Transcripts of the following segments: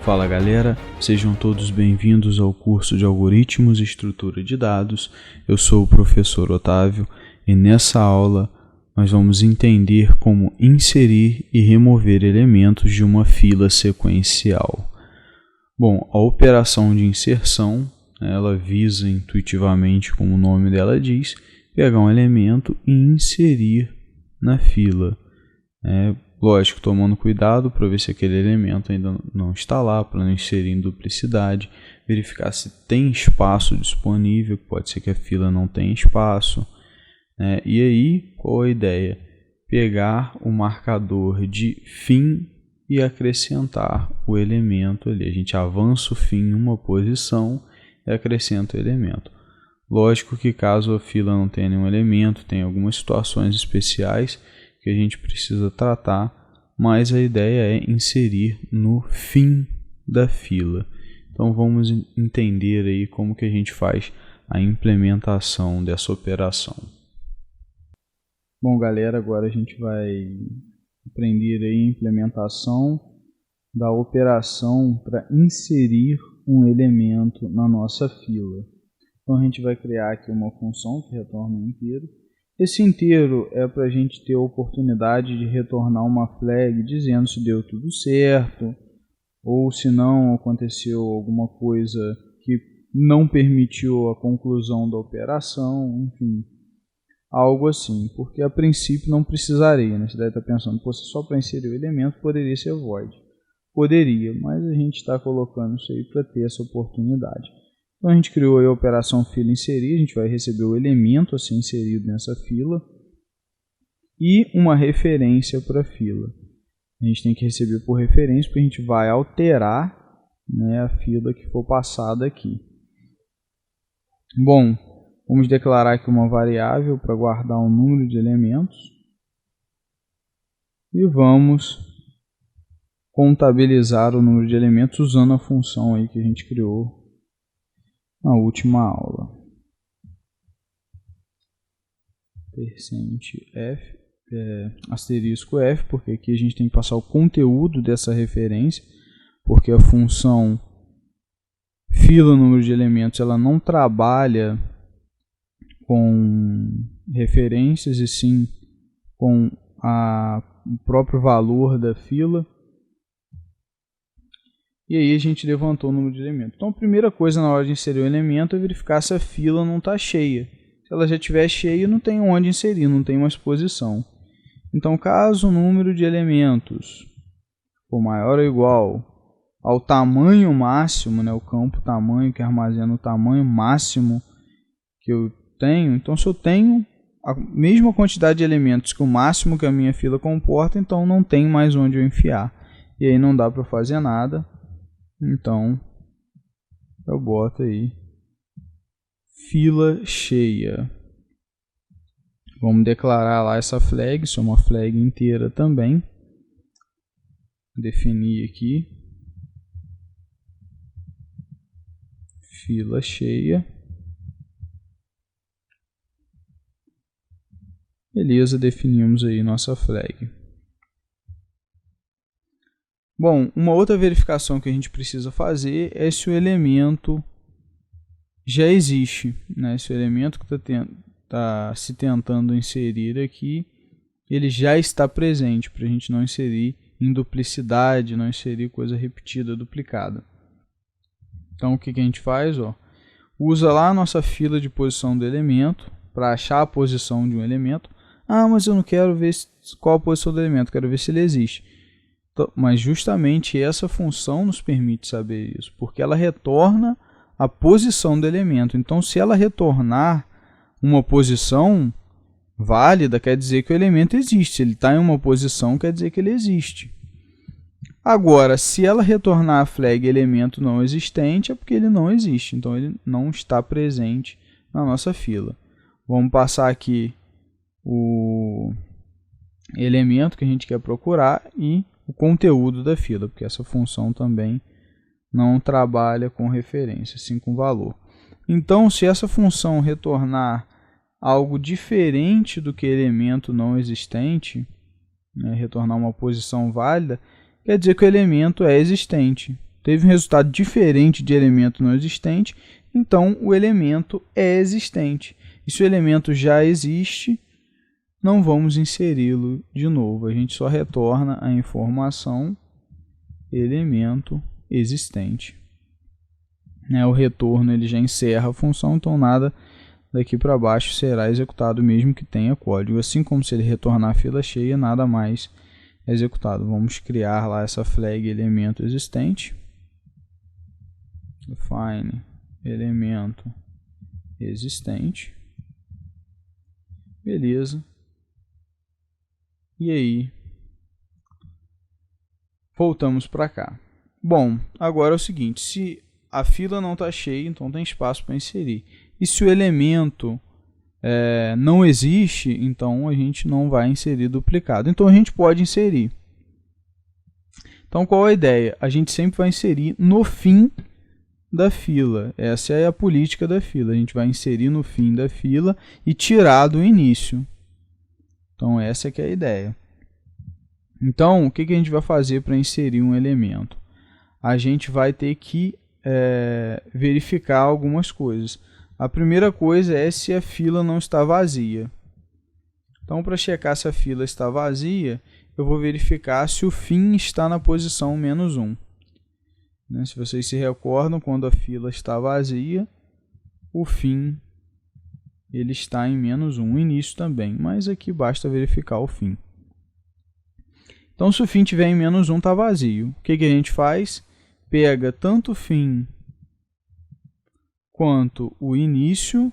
Fala galera, sejam todos bem-vindos ao curso de Algoritmos e Estrutura de Dados. Eu sou o professor Otávio e nessa aula nós vamos entender como inserir e remover elementos de uma fila sequencial. Bom, a operação de inserção, ela visa intuitivamente, como o nome dela diz, pegar um elemento e inserir na fila. Lógico, tomando cuidado para ver se aquele elemento ainda não está lá, para não inserir em duplicidade, verificar se tem espaço disponível, pode ser que a fila não tenha espaço. E aí, qual a ideia? Pegar o marcador de fim e acrescentar o elemento ali. A gente avança o fim em uma posição e acrescenta o elemento. Lógico que caso a fila não tenha nenhum elemento, tem algumas situações especiais que a gente precisa tratar, mas a ideia é inserir no fim da fila. Então vamos entender aí como que a gente faz a implementação dessa operação. Bom galera, agora a gente vai aprender aí a implementação da operação para inserir um elemento na nossa fila. Então a gente vai criar aqui uma função que retorna um inteiro. Esse inteiro é para a gente ter a oportunidade de retornar uma flag dizendo se deu tudo certo ou se não aconteceu alguma coisa que não permitiu a conclusão da operação, enfim, algo assim, porque a princípio não precisaria, né? Você deve estar pensando, pô, só para inserir o elemento poderia ser void. Poderia, mas a gente está colocando isso aí para ter essa oportunidade. Então a gente criou a operação fila inserir, a gente vai receber o elemento a ser inserido nessa fila e uma referência para a fila. A gente tem que receber por referência porque a gente vai alterar, né, a fila que for passada aqui. Bom, vamos declarar aqui uma variável para guardar um número de elementos e vamos contabilizar o número de elementos usando a função aí que a gente criou na última aula. %f, asterisco f, porque aqui a gente tem que passar o conteúdo dessa referência, porque a função fila número de elementos ela não trabalha com referências e sim com o próprio valor da fila. E aí a gente levantou o número de elementos. Então a primeira coisa na hora de inserir o elemento é verificar se a fila não está cheia. Se ela já estiver cheia, não tem onde inserir, não tem mais posição. Então caso o número de elementos for maior ou igual ao tamanho máximo, né, o campo tamanho que armazena o tamanho máximo que eu tenho, então se eu tenho a mesma quantidade de elementos que o máximo que a minha fila comporta, então não tem mais onde eu enfiar. E aí não dá para fazer nada. Então, eu boto aí fila cheia. Vamos declarar lá essa flag, isso é uma flag inteira também. Definir aqui fila cheia. Beleza, definimos aí nossa flag. Bom, uma outra verificação que a gente precisa fazer é se o elemento já existe, né? Se o elemento que está se tentando inserir aqui, ele já está presente, para a gente não inserir em duplicidade, não inserir coisa repetida, duplicada. Então o que a gente faz? Usa lá a nossa fila de posição do elemento, para achar a posição de um elemento. Ah, mas eu não quero ver qual a posição do elemento, quero ver se ele existe. Mas justamente essa função nos permite saber isso, porque ela retorna a posição do elemento. Então, se ela retornar uma posição válida, quer dizer que o elemento existe. Se ele está em uma posição, quer dizer que ele existe. Agora, se ela retornar a flag elemento não existente, é porque ele não existe. Então, ele não está presente na nossa fila. Vamos passar aqui o elemento que a gente quer procurar e o conteúdo da fila, porque essa função também não trabalha com referência, sim com valor. Então, se essa função retornar algo diferente do que elemento não existente, né, retornar uma posição válida, quer dizer que o elemento é existente. Teve um resultado diferente de elemento não existente, então o elemento é existente. E se o elemento já existe, não vamos inseri-lo de novo. A gente só retorna a informação elemento existente. O retorno ele já encerra a função, então nada daqui para baixo será executado mesmo que tenha código. Assim como se ele retornar a fila cheia, nada mais é executado. Vamos criar lá essa flag elemento existente. Define elemento existente. Beleza. E aí, voltamos para cá. Bom, agora é o seguinte, se a fila não está cheia, então tem espaço para inserir. E se o elemento não existe, então a gente não vai inserir duplicado. Então a gente pode inserir. Então qual é a ideia? A gente sempre vai inserir no fim da fila. Essa é a política da fila. A gente vai inserir no fim da fila e tirar do início. Então essa que é a ideia. Então o que a gente vai fazer para inserir um elemento? A gente vai ter que verificar algumas coisas. A primeira coisa é se a fila não está vazia. Então, para checar se a fila está vazia, eu vou verificar se o fim está na posição -1. Se vocês se recordam, quando a fila está vazia, o fim ele está em -1, o início também, mas aqui basta verificar o fim. Então, se o fim estiver em -1, está vazio. O que a gente faz? Pega tanto o fim quanto o início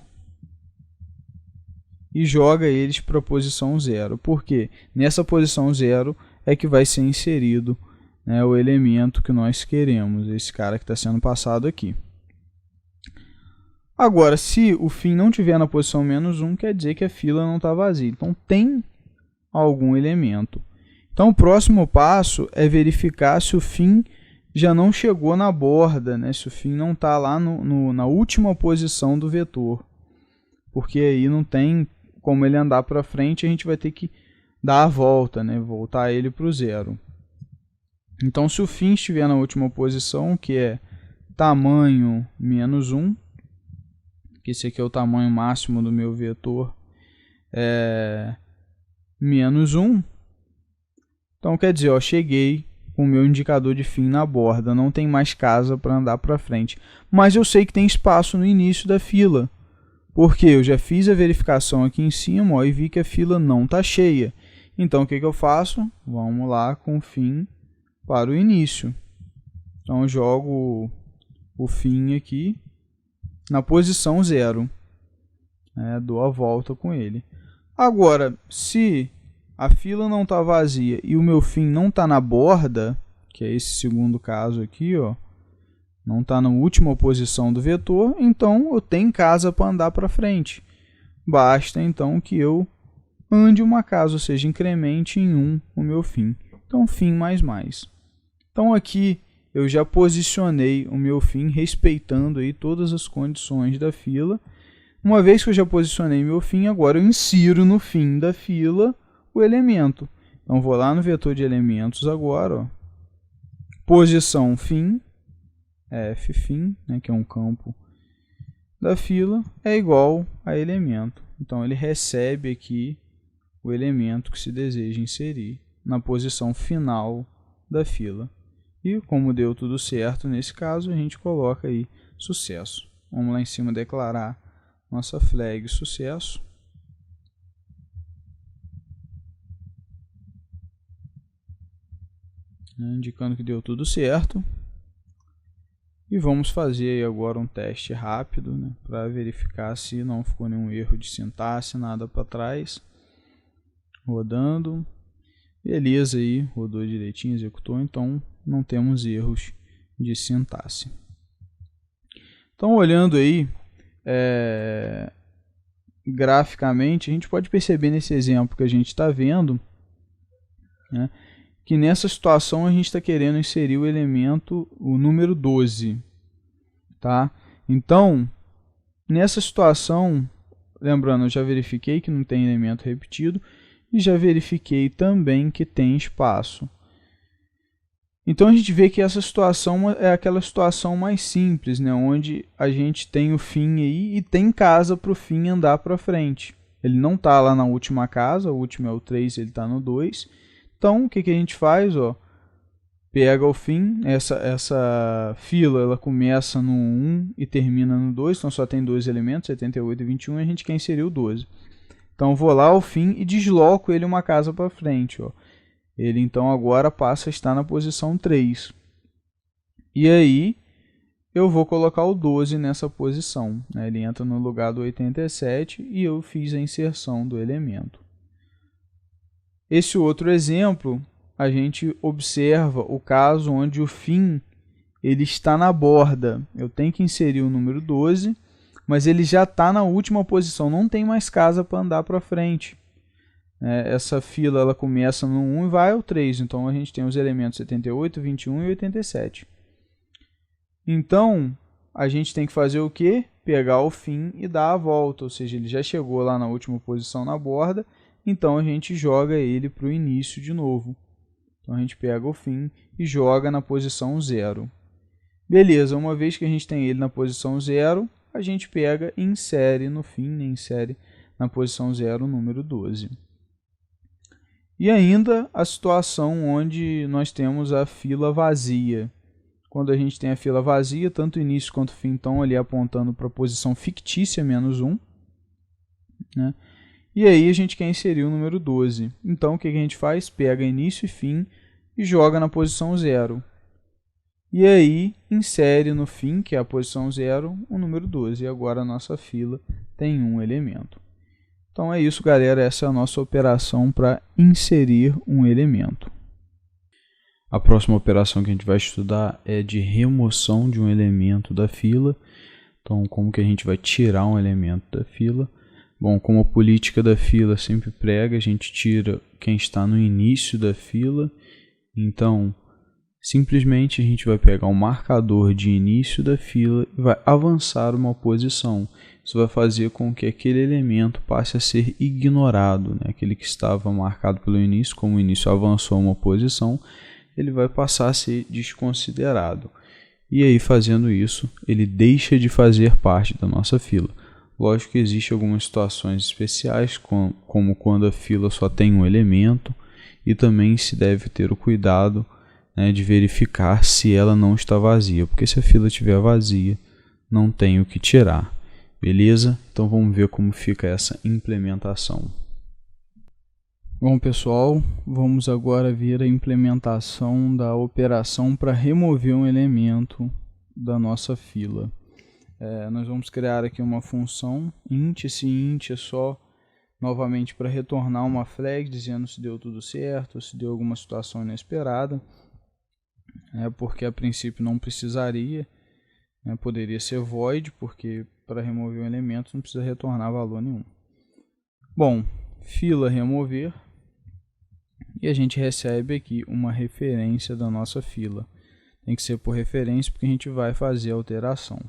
e joga eles para a posição 0. Por quê? Nessa posição 0 é que vai ser inserido, né, o elemento que nós queremos, esse cara que está sendo passado aqui. Agora, se o fim não estiver na posição -1, quer dizer que a fila não está vazia. Então, tem algum elemento. Então, o próximo passo é verificar se o fim já não chegou na borda, né? Se o fim não está lá na última posição do vetor. Porque aí não tem como ele andar para frente, a gente vai ter que dar a volta, né? Voltar ele para o 0. Então, se o fim estiver na última posição, que é tamanho -1, que esse aqui é o tamanho máximo do meu vetor, -1, então quer dizer, cheguei com o meu indicador de fim na borda, não tem mais casa para andar para frente. Mas eu sei que tem espaço no início da fila, porque eu já fiz a verificação aqui em cima e vi que a fila não está cheia. Então, o que eu faço? Vamos lá com o fim para o início. Então, eu jogo o fim aqui na posição 0. Dou a volta com ele. Agora, se a fila não está vazia e o meu fim não está na borda, que é esse segundo caso aqui, não está na última posição do vetor, então eu tenho casa para andar para frente. Basta então que eu ande uma casa, ou seja, incremente em 1 o meu fim. Então, fim mais. Então, aqui eu já posicionei o meu fim respeitando aí todas as condições da fila. Uma vez que eu já posicionei meu fim, agora eu insiro no fim da fila o elemento. Então, vou lá no vetor de elementos agora, posição fim, ffim, né, que é um campo da fila, é igual a elemento. Então, ele recebe aqui o elemento que se deseja inserir na posição final da fila. E como deu tudo certo nesse caso, a gente coloca aí sucesso. Vamos lá em cima declarar nossa flag sucesso. Indicando que deu tudo certo. E vamos fazer agora um teste rápido, né, para verificar se não ficou nenhum erro de sintaxe, nada para trás. Rodando. Beleza, aí rodou direitinho, executou, então não temos erros de sintaxe. Então, olhando aí graficamente, a gente pode perceber nesse exemplo que a gente está vendo, né, que nessa situação a gente está querendo inserir o elemento, o número 12. Tá? Então, nessa situação, lembrando, eu já verifiquei que não tem elemento repetido e já verifiquei também que tem espaço. Então a gente vê que essa situação é aquela situação mais simples, né? Onde a gente tem o fim aí e tem casa para o fim andar para frente. Ele não está lá na última casa, o último é o 3, ele está no 2. Então o que a gente faz? Ó, pega o fim, essa fila ela começa no 1 e termina no 2, então só tem dois elementos, 78 e 21, e a gente quer inserir o 12. Então eu vou lá ao fim e desloco ele uma casa para frente. Ó. Ele então agora passa a estar na posição 3. E aí eu vou colocar o 12 nessa posição. Né? Ele entra no lugar do 87 e eu fiz a inserção do elemento. Esse outro exemplo, a gente observa o caso onde o fim ele está na borda. Eu tenho que inserir o número 12, mas ele já está na última posição, não tem mais casa para andar para frente. Essa fila ela começa no 1 e vai ao 3, então a gente tem os elementos 78, 21 e 87. Então, a gente tem que fazer o quê? Pegar o fim e dar a volta, ou seja, ele já chegou lá na última posição na borda, então a gente joga ele para o início de novo. Então a gente pega o fim e joga na posição 0. Beleza, uma vez que a gente tem ele na posição 0, a gente pega e insere no fim, insere na posição 0 o número 12. E ainda a situação onde nós temos a fila vazia. Quando a gente tem a fila vazia, tanto o início quanto o fim estão ali apontando para a posição fictícia menos 1. Né? E aí a gente quer inserir o número 12. Então o que a gente faz? Pega início e fim e joga na posição 0. E aí insere no fim, que é a posição 0, o número 12. E agora a nossa fila tem um elemento. Então é isso, galera. Essa é a nossa operação para inserir um elemento. A próxima operação que a gente vai estudar é de remoção de um elemento da fila. Então, como que a gente vai tirar um elemento da fila? Bom, como a política da fila sempre prega, a gente tira quem está no início da fila. Então, simplesmente a gente vai pegar um marcador de início da fila e vai avançar uma posição. Isso vai fazer com que aquele elemento passe a ser ignorado. Né? Aquele que estava marcado pelo início, como o início avançou uma posição, ele vai passar a ser desconsiderado. E aí, fazendo isso, ele deixa de fazer parte da nossa fila. Lógico que existem algumas situações especiais, como quando a fila só tem um elemento, e também se deve ter o cuidado, né, de verificar se ela não está vazia, porque se a fila estiver vazia, não tem o que tirar. Beleza? Então vamos ver como fica essa implementação. Bom, pessoal, vamos agora ver a implementação da operação para remover um elemento da nossa fila. Nós vamos criar aqui uma função int. Esse int é só novamente para retornar uma flag dizendo se deu tudo certo, se deu alguma situação inesperada, porque a princípio não precisaria, poderia ser void, porque para remover um elemento não precisa retornar valor nenhum. Bom, fila remover, e a gente recebe aqui uma referência da nossa fila. Tem que ser por referência porque a gente vai fazer a alteração.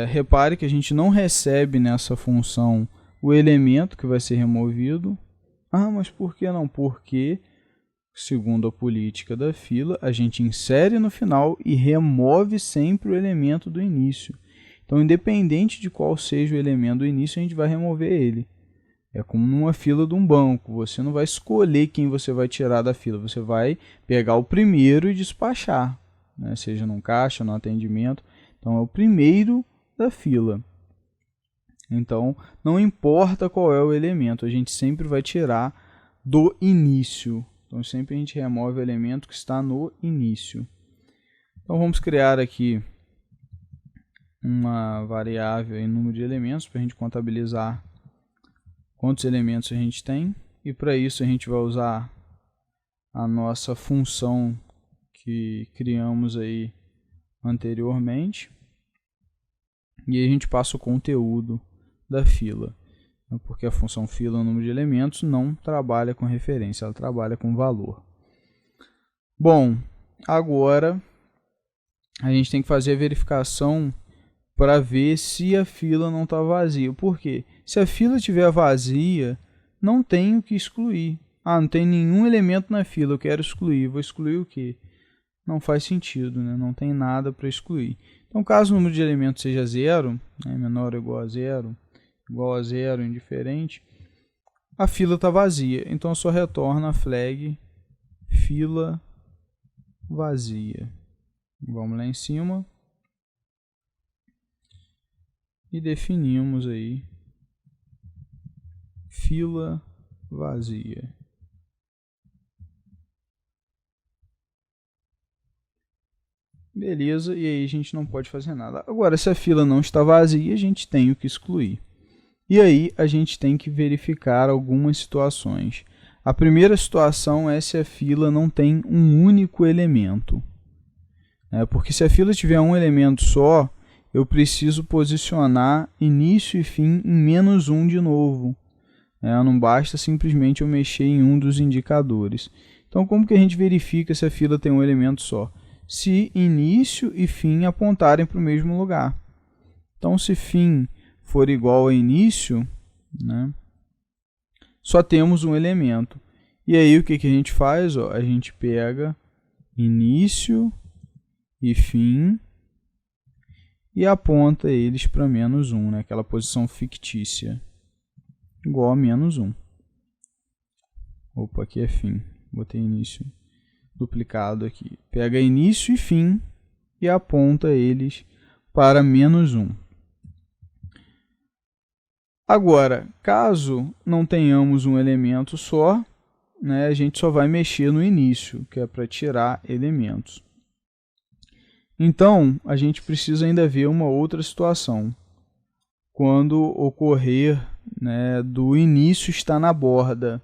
Repare que a gente não recebe nessa função o elemento que vai ser removido. Mas por que não? Porque, segundo a política da fila, a gente insere no final e remove sempre o elemento do início. Então, independente de qual seja o elemento do início, a gente vai remover ele. É como numa fila de um banco. Você não vai escolher quem você vai tirar da fila. Você vai pegar o primeiro e despachar, né? Seja num caixa, no atendimento. Então, é o primeiro da fila. Então, não importa qual é o elemento, a gente sempre vai tirar do início. Então, sempre a gente remove o elemento que está no início. Então, vamos criar aqui uma variável em número de elementos para a gente contabilizar quantos elementos a gente tem. E para isso a gente vai usar a nossa função que criamos aí anteriormente. E aí a gente passa o conteúdo da fila, porque a função fila, o número de elementos, não trabalha com referência, ela trabalha com valor. Bom, agora a gente tem que fazer a verificação para ver se a fila não está vazia. Por quê? Se a fila estiver vazia, não tenho que excluir. Ah, não tem nenhum elemento na fila, eu quero excluir. Vou excluir o quê? Não faz sentido, né? Não tem nada para excluir. Então, caso o número de elementos seja zero, né, menor ou igual a zero, indiferente, a fila está vazia. Então, eu só retorno a flag fila vazia. Vamos lá em cima e definimos aí fila vazia. Beleza, e aí a gente não pode fazer nada. Agora, se a fila não está vazia, a gente tem o que excluir. E aí a gente tem que verificar algumas situações. A primeira situação é se a fila não tem um único elemento. Porque se a fila tiver um elemento só, eu preciso posicionar início e fim em -1 de novo. Não basta simplesmente eu mexer em um dos indicadores. Então, como que a gente verifica se a fila tem um elemento só? Se início e fim apontarem para o mesmo lugar. Então, se fim for igual a início, né, só temos um elemento. E aí, o que a gente faz? A gente pega início e fim e aponta eles para -1, né, aquela posição fictícia, igual a -1. Opa, aqui é fim. Botei início duplicado aqui. Pega início e fim e aponta eles para -1. Agora, caso não tenhamos um elemento só, né, a gente só vai mexer no início, que é para tirar elementos. Então, a gente precisa ainda ver uma outra situação. Quando ocorrer, né, do início estar na borda.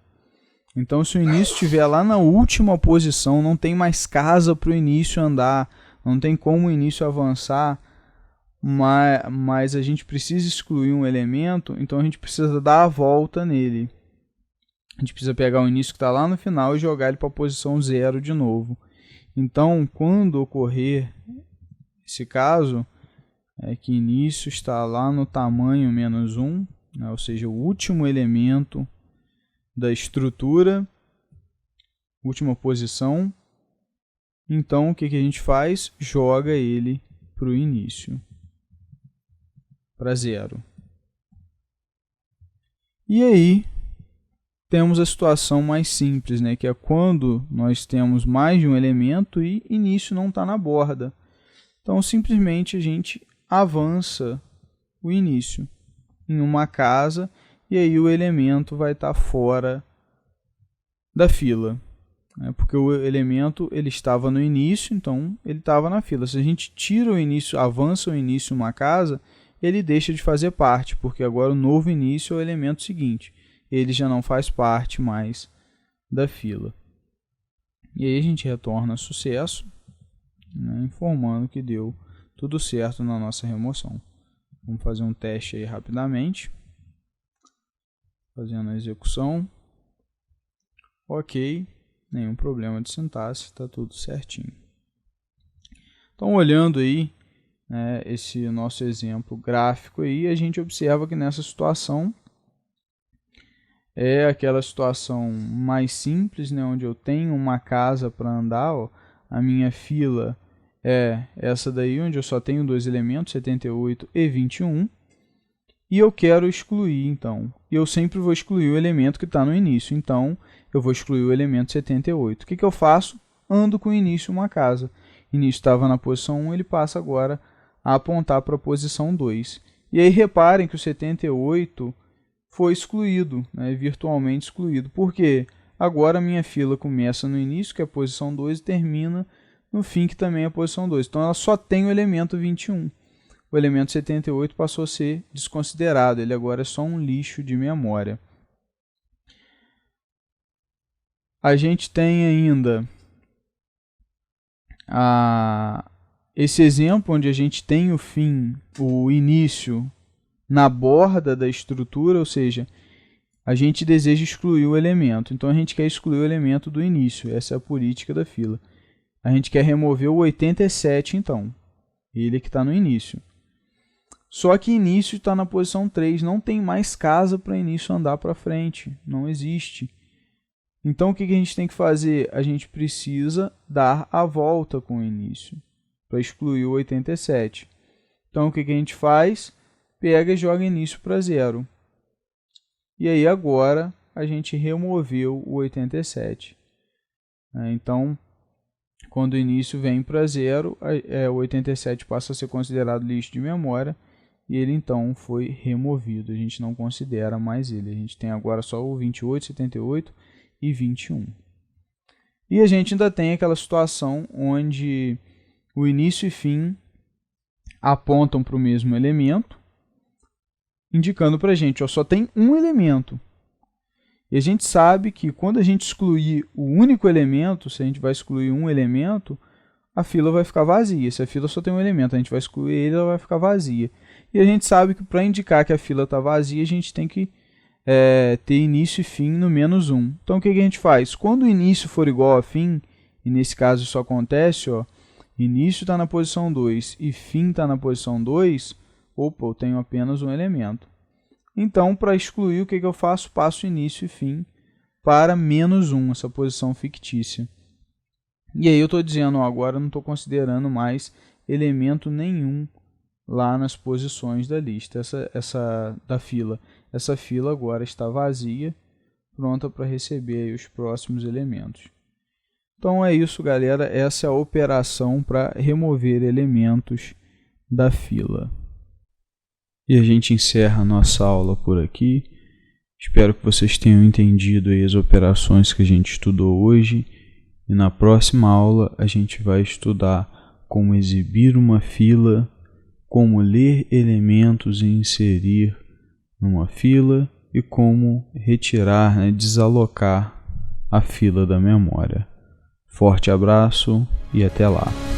Então, se o início estiver lá na última posição, não tem mais casa para o início andar, não tem como o início avançar, mas a gente precisa excluir um elemento, então a gente precisa dar a volta nele. A gente precisa pegar o início que está lá no final e jogar ele para a posição 0 de novo. Então, quando ocorrer esse caso, é que início está lá no tamanho -1, né, ou seja, o último elemento da estrutura, última posição. Então, o que a gente faz? Joga ele para o início, para 0. E aí, temos a situação mais simples, né, que é quando nós temos mais de um elemento e início não está na borda. Então, simplesmente a gente avança o início em uma casa e aí o elemento vai estar fora da fila, né? Porque o elemento ele estava no início, então ele estava na fila. Se a gente tira o início, avança o início em uma casa, ele deixa de fazer parte, porque agora o novo início é o elemento seguinte. Ele já não faz parte mais da fila. E aí a gente retorna sucesso, né, informando que deu tudo certo na nossa remoção. Vamos fazer um teste aí rapidamente. Fazendo a execução. Ok, nenhum problema de sintaxe, está tudo certinho. Então, olhando aí, né, esse nosso exemplo gráfico aí, a gente observa que nessa situação é aquela situação mais simples, né, onde eu tenho uma casa para andar, ó, a minha fila é essa daí, onde eu só tenho dois elementos, 78 e 21, e eu quero excluir, então. E eu sempre vou excluir o elemento que está no início, então eu vou excluir o elemento 78. O que eu faço? Ando com o início uma casa. O início estava na posição 1, ele passa agora a apontar para a posição 2. E aí reparem que o 78 foi excluído, né, virtualmente excluído. Por quê? Agora a minha fila começa no início, que é a posição 2, e termina no fim, que também é a posição 2. Então ela só tem o elemento 21. O elemento 78 passou a ser desconsiderado, ele agora é só um lixo de memória. A gente tem ainda esse exemplo onde a gente tem o fim, o início na borda da estrutura, ou seja, a gente deseja excluir o elemento. Então a gente quer excluir o elemento do início, essa é a política da fila. A gente quer remover o 87 então, ele que está no início. Só que início está na posição 3, não tem mais casa para início andar para frente, não existe. Então o que a gente tem que fazer? A gente precisa dar a volta com o início, para excluir o 87. Então o que a gente faz? Pega e joga início para 0. E aí agora a gente removeu o 87. Então, quando o início vem para 0, o 87 passa a ser considerado lixo de memória e ele então foi removido. A gente não considera mais ele. A gente tem agora só o 28, 78 e 21. E a gente ainda tem aquela situação onde o início e fim apontam para o mesmo elemento, indicando para a gente, só tem um elemento. E a gente sabe que quando a gente excluir o único elemento, se a gente vai excluir um elemento, a fila vai ficar vazia. Se a fila só tem um elemento, a gente vai excluir ele, ela vai ficar vazia. E a gente sabe que para indicar que a fila está vazia, a gente tem que ter início e fim no menos 1. Então o que a gente faz? Quando o início for igual a fim, e nesse caso isso acontece, início está na posição 2 e fim está na posição 2, opa, eu tenho apenas um elemento. Então, para excluir, o que eu faço? Passo início e fim para menos 1, essa posição fictícia. E aí eu estou dizendo, agora eu não estou considerando mais elemento nenhum lá nas posições da lista, da fila. Essa fila agora está vazia, pronta para receber aí os próximos elementos. Então é isso, galera. Essa é a operação para remover elementos da fila. E a gente encerra a nossa aula por aqui. Espero que vocês tenham entendido aí as operações que a gente estudou hoje. E na próxima aula a gente vai estudar como exibir uma fila, como ler elementos e inserir numa fila e como retirar, desalocar a fila da memória. Forte abraço e até lá!